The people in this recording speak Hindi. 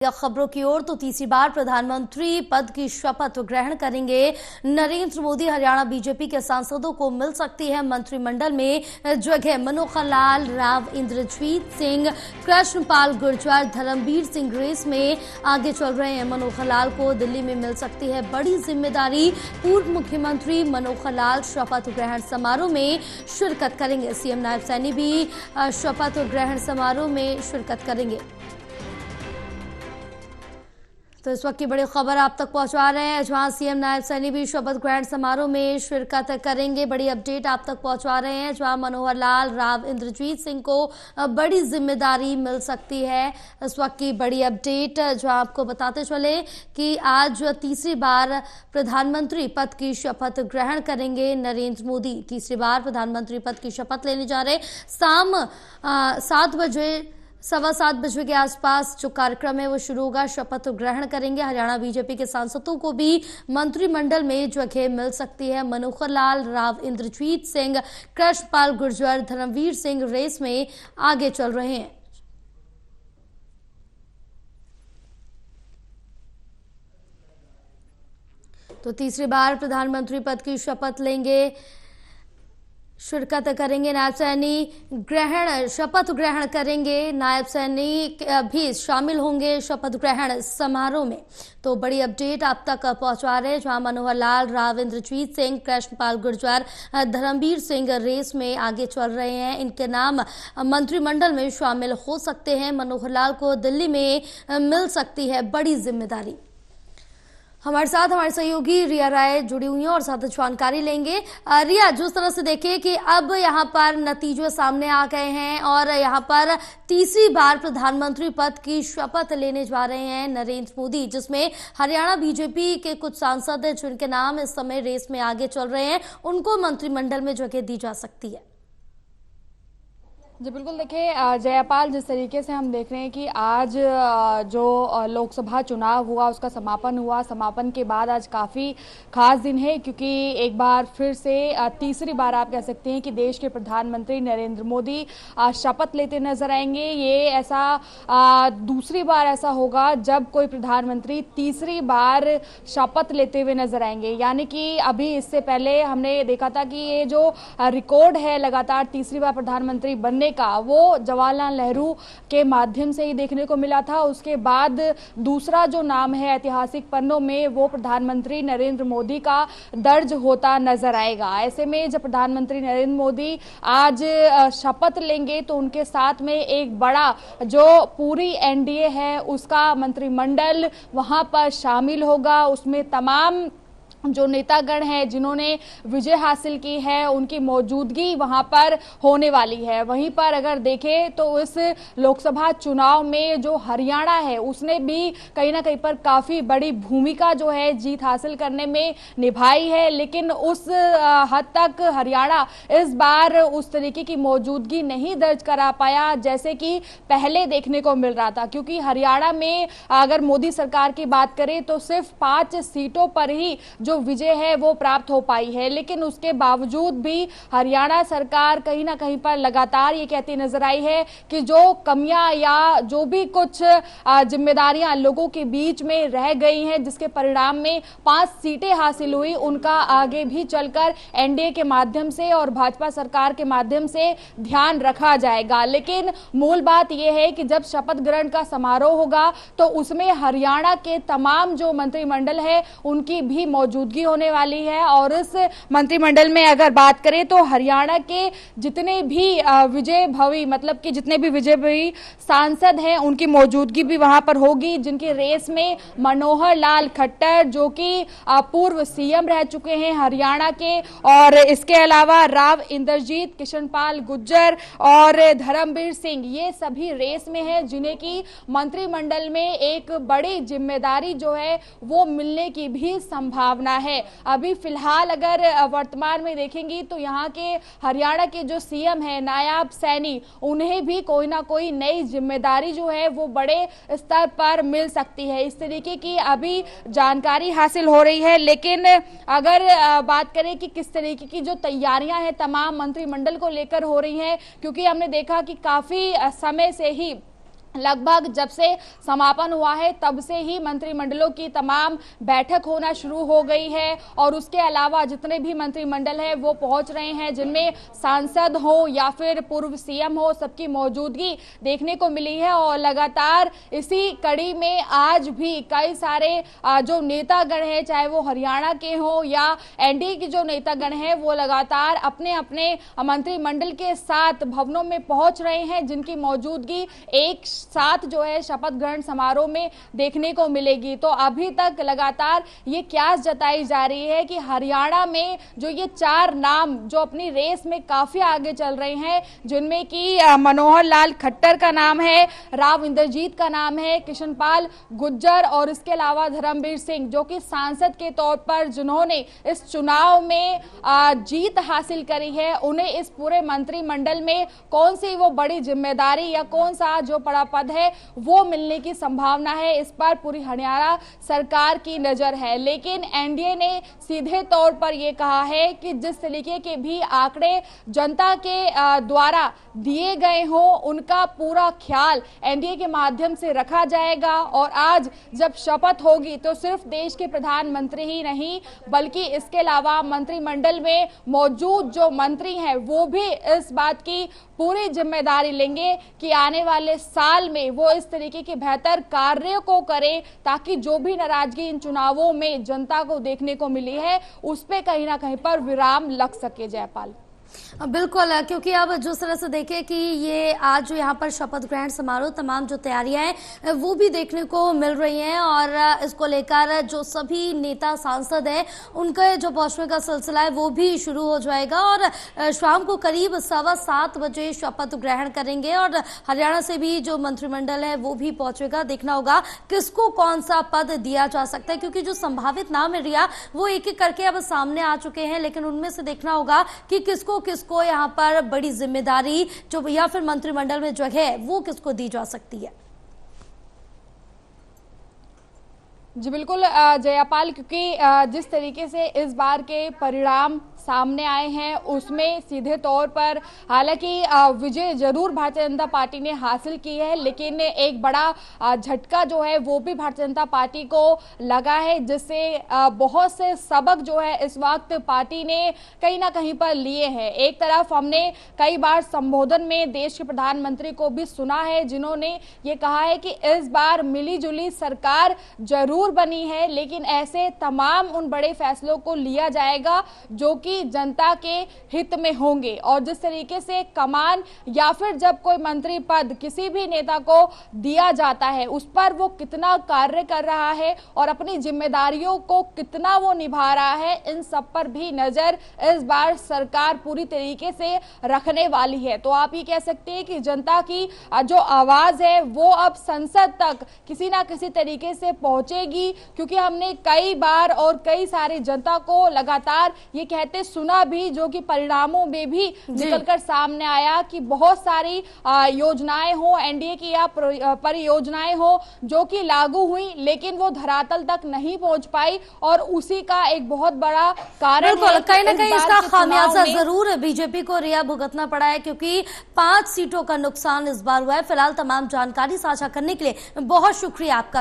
खबरों की ओर तो तीसरी बार प्रधानमंत्री पद की शपथ ग्रहण करेंगे नरेंद्र मोदी। हरियाणा बीजेपी के सांसदों को मिल सकती है मंत्रिमंडल में जगह। मनोहर लाल, राव इंद्रजीत सिंह, कृष्णपाल गुर्जर, धर्मवीर सिंह रेस में आगे चल रहे हैं। मनोहर लाल को दिल्ली में मिल सकती है बड़ी जिम्मेदारी। पूर्व मुख्यमंत्री मनोहर लाल शपथ ग्रहण समारोह में शिरकत करेंगे। सीएम नायब सैनी भी शपथ ग्रहण समारोह में शिरकत करेंगे। तो इस वक्त की बड़ी खबर आप तक पहुंचा रहे हैं, जहां सीएम नायब सैनी भी शपथ ग्रहण समारोह में शिरकत करेंगे। बड़ी अपडेट आप तक पहुंचा रहे हैं, जहां मनोहर लाल, राव इंद्रजीत सिंह को बड़ी जिम्मेदारी मिल सकती है। इस वक्त की बड़ी अपडेट जो आपको बताते चले कि आज तीसरी बार प्रधानमंत्री पद की शपथ ग्रहण करेंगे नरेंद्र मोदी। तीसरी बार प्रधानमंत्री पद की शपथ लेने जा रहे। शाम 7 बजे के आसपास जो कार्यक्रम है वो शुरू होगा। शपथ ग्रहण करेंगे। हरियाणा बीजेपी के सांसदों को भी मंत्रिमंडल में जगह मिल सकती है। मनोहर लाल, राव इंद्रजीत सिंह, कृष्णपाल गुर्जर, धर्मवीर सिंह रेस में आगे चल रहे हैं। तो तीसरी बार प्रधानमंत्री पद की शपथ लेंगे, शिरकत करेंगे। नायब सैनी शपथ ग्रहण करेंगे। नायब सैनी भी शामिल होंगे शपथ ग्रहण समारोह में। तो बड़ी अपडेट आप तक पहुंचा रहे हैं, जहां मनोहर लाल, राव इंद्रजीत सिंह, कृष्णपाल गुर्जर, धर्मवीर सिंह रेस में आगे चल रहे हैं। इनके नाम मंत्रिमंडल में शामिल हो सकते हैं। मनोहर लाल को दिल्ली में मिल सकती है बड़ी जिम्मेदारी। हमारे साथ हमारे सहयोगी रिया राय जुड़ी हुई हैं और साथ जानकारी लेंगे। रिया, जिस तरह से देखें कि अब यहाँ पर नतीजे सामने आ गए हैं और यहाँ पर तीसरी बार प्रधानमंत्री पद की शपथ लेने जा रहे हैं नरेंद्र मोदी, जिसमें हरियाणा बीजेपी के कुछ सांसद हैं जिनके नाम इस समय रेस में आगे चल रहे हैं, उनको मंत्रिमंडल में जगह दी जा सकती है। जी बिल्कुल, देखिए जयपाल, जिस तरीके से हम देख रहे हैं कि आज जो लोकसभा चुनाव हुआ उसका समापन हुआ। समापन के बाद आज काफ़ी खास दिन है, क्योंकि एक बार फिर से तीसरी बार आप कह सकते हैं कि देश के प्रधानमंत्री नरेंद्र मोदी शपथ लेते नजर आएंगे। ये ऐसा दूसरी बार ऐसा होगा जब कोई प्रधानमंत्री तीसरी बार शपथ लेते हुए नजर आएंगे। यानी कि अभी इससे पहले हमने देखा था कि ये जो रिकॉर्ड है लगातार तीसरी बार प्रधानमंत्री बनने का, वो जवाहरलाल नेहरू के माध्यम से ही देखने को मिला था। उसके बाद दूसरा जो नाम है ऐतिहासिक पन्नों में, वो प्रधानमंत्री नरेंद्र मोदी का दर्ज होता नजर आएगा। ऐसे में जब प्रधानमंत्री नरेंद्र मोदी आज शपथ लेंगे तो उनके साथ में एक बड़ा जो पूरी एनडीए है उसका मंत्रिमंडल वहां पर शामिल होगा। उसमें तमाम जो नेतागण हैं जिन्होंने विजय हासिल की है, उनकी मौजूदगी वहां पर होने वाली है। वहीं पर अगर देखें तो इस लोकसभा चुनाव में जो हरियाणा है उसने भी कहीं ना कहीं पर काफी बड़ी भूमिका जो है जीत हासिल करने में निभाई है, लेकिन उस हद तक हरियाणा इस बार उस तरीके की मौजूदगी नहीं दर्ज करा पाया जैसे कि पहले देखने को मिल रहा था। क्योंकि हरियाणा में अगर मोदी सरकार की बात करें तो सिर्फ 5 सीटों पर ही जो विजय है वो प्राप्त हो पाई है, लेकिन उसके बावजूद भी हरियाणा सरकार कहीं ना कहीं पर लगातार ये कहती नजर आई है कि जो कमियां या जो भी कुछ जिम्मेदारियां लोगों के बीच में रह गई हैं, जिसके परिणाम में 5 सीटें हासिल हुई, उनका आगे भी चलकर एनडीए के माध्यम से और भाजपा सरकार के माध्यम से ध्यान रखा जाएगा। लेकिन मूल बात यह है कि जब शपथ ग्रहण का समारोह होगा तो उसमें हरियाणा के तमाम जो मंत्रिमंडल है उनकी भी मौजूदगी होने वाली है। और इस मंत्रिमंडल में अगर बात करें तो हरियाणा के जितने भी विजय भवी, मतलब कि जितने भी विजय भवी सांसद हैं उनकी मौजूदगी भी वहां पर होगी। जिनकी रेस में मनोहर लाल खट्टर, जो कि पूर्व सीएम रह चुके हैं हरियाणा के, और इसके अलावा राव इंद्रजीत, कृष्णपाल गुर्जर और धर्मवीर सिंह, ये सभी रेस में हैं, जिन्हें की मंत्रिमंडल में एक बड़ी जिम्मेदारी जो है वो मिलने की भी संभावना है। अभी फिलहाल अगर वर्तमान में देखेंगी तो यहाँ के हरियाणा के जो सीएम है नायब सैनी, उन्हें भी कोई ना कोई नई जिम्मेदारी जो है वो बड़े स्तर पर मिल सकती है। इस तरीके की अभी जानकारी हासिल हो रही है। लेकिन अगर बात करें कि किस तरीके की जो तैयारियां हैं तमाम मंत्रिमंडल को लेकर हो रही हैं, क्योंकि हमने देखा कि काफी समय से ही लगभग जब से समापन हुआ है तब से ही मंत्रिमंडलों की तमाम बैठक होना शुरू हो गई है और उसके अलावा जितने भी मंत्रिमंडल है वो पहुंच रहे हैं, जिनमें सांसद हो या फिर पूर्व सीएम हो, सबकी मौजूदगी देखने को मिली है। और लगातार इसी कड़ी में आज भी कई सारे जो नेतागण हैं, चाहे वो हरियाणा के हो या एनडीए के जो नेतागण हैं, वो लगातार अपने अपने मंत्रिमंडल के साथ भवनों में पहुंच रहे हैं, जिनकी मौजूदगी एक साथ जो है शपथ ग्रहण समारोह में देखने को मिलेगी। तो अभी तक लगातार ये क्यास जताई जा रही है कि हरियाणा में जो ये 4 नाम जो अपनी रेस में काफी आगे चल रहे हैं, जिनमें कि मनोहर लाल खट्टर का नाम है, राव इंद्रजीत का नाम है, कृष्णपाल गुर्जर और इसके अलावा धर्मवीर सिंह, जो कि सांसद के तौर पर जिन्होंने इस चुनाव में जीत हासिल करी है, उन्हें इस पूरे मंत्रिमंडल में कौन सी वो बड़ी जिम्मेदारी या कौन सा जो बड़ा पद है वो मिलने की संभावना है, इस पर पूरी हरियाणा सरकार की नजर है। लेकिन एनडीए ने सीधे तौर पर यह कहा है कि जिस तरीके के भी आंकड़े जनता के द्वारा दिए गए हो, उनका पूरा ख्याल एनडीए के माध्यम से रखा जाएगा। और आज जब शपथ होगी तो सिर्फ देश के प्रधानमंत्री ही नहीं, बल्कि इसके अलावा मंत्रिमंडल में मौजूद जो मंत्री हैं वो भी इस बात की पूरी जिम्मेदारी लेंगे कि आने वाले साल में वो इस तरीके के बेहतर कार्यों को करें, ताकि जो भी नाराजगी इन चुनावों में जनता को देखने को मिली है उस पे कहीं ना कहीं पर विराम लग सके। जयपाल, बिल्कुल, क्योंकि अब जिस तरह से देखें कि ये आज जो यहाँ पर शपथ ग्रहण समारोह, तमाम जो तैयारियां हैं वो भी देखने को मिल रही हैं और इसको लेकर जो सभी नेता सांसद हैं उनका जो पहुंचने का सिलसिला है वो भी शुरू हो जाएगा और शाम को करीब 7:15 बजे शपथ ग्रहण करेंगे और हरियाणा से भी जो मंत्रिमंडल है वो भी पहुंचेगा। देखना होगा किसको कौन सा पद दिया जा सकता है, क्योंकि जो संभावित नाम है रिया वो एक एक करके अब सामने आ चुके हैं, लेकिन उनमें से देखना होगा कि किसको यहाँ पर बड़ी जिम्मेदारी जो या फिर मंत्रिमंडल में जगह है वो किसको दी जा सकती है। जी बिल्कुल जयापाल, क्योंकि जिस तरीके से इस बार के परिणाम सामने आए हैं उसमें सीधे तौर पर हालांकि विजय जरूर भारतीय जनता पार्टी ने हासिल की है, लेकिन एक बड़ा झटका जो है वो भी भारतीय जनता पार्टी को लगा है, जिससे बहुत से सबक जो है इस वक्त पार्टी ने कहीं ना कहीं पर लिए हैं। एक तरफ हमने कई बार संबोधन में देश के प्रधानमंत्री को भी सुना है, जिन्होंने ये कहा है कि इस बार मिलीजुली सरकार जरूर बनी है, लेकिन ऐसे तमाम उन बड़े फैसलों को लिया जाएगा जो कि जनता के हित में होंगे। और जिस तरीके से कमान या फिर जब कोई मंत्री पद किसी भी नेता को दिया जाता है उस पर वो कितना कार्य कर रहा है और अपनी जिम्मेदारियों को कितना वो निभा रहा है, इन सब पर भी नजर इस बार सरकार पूरी तरीके से रखने वाली है। तो आप ये कह सकते हैं कि जनता की जो आवाज है वो अब संसद तक किसी ना किसी तरीके से पहुंचेगी, क्योंकि हमने कई बार और कई सारी जनता को लगातार ये कहते सुना भी, जो कि परिणामों में भी निकलकर सामने आया कि बहुत सारी योजनाएं हो, एनडीए की या परियोजनाएं हो जो कि लागू हुई, लेकिन वो धरातल तक नहीं पहुंच पाई और उसी का एक बहुत बड़ा कारण है। कहीं ना कहीं इसका खामियाजा जरूर बीजेपी को रिया भुगतना पड़ा है, क्योंकि 5 सीटों का नुकसान इस बार हुआ है। फिलहाल तमाम जानकारी साझा करने के लिए बहुत शुक्रिया आपका।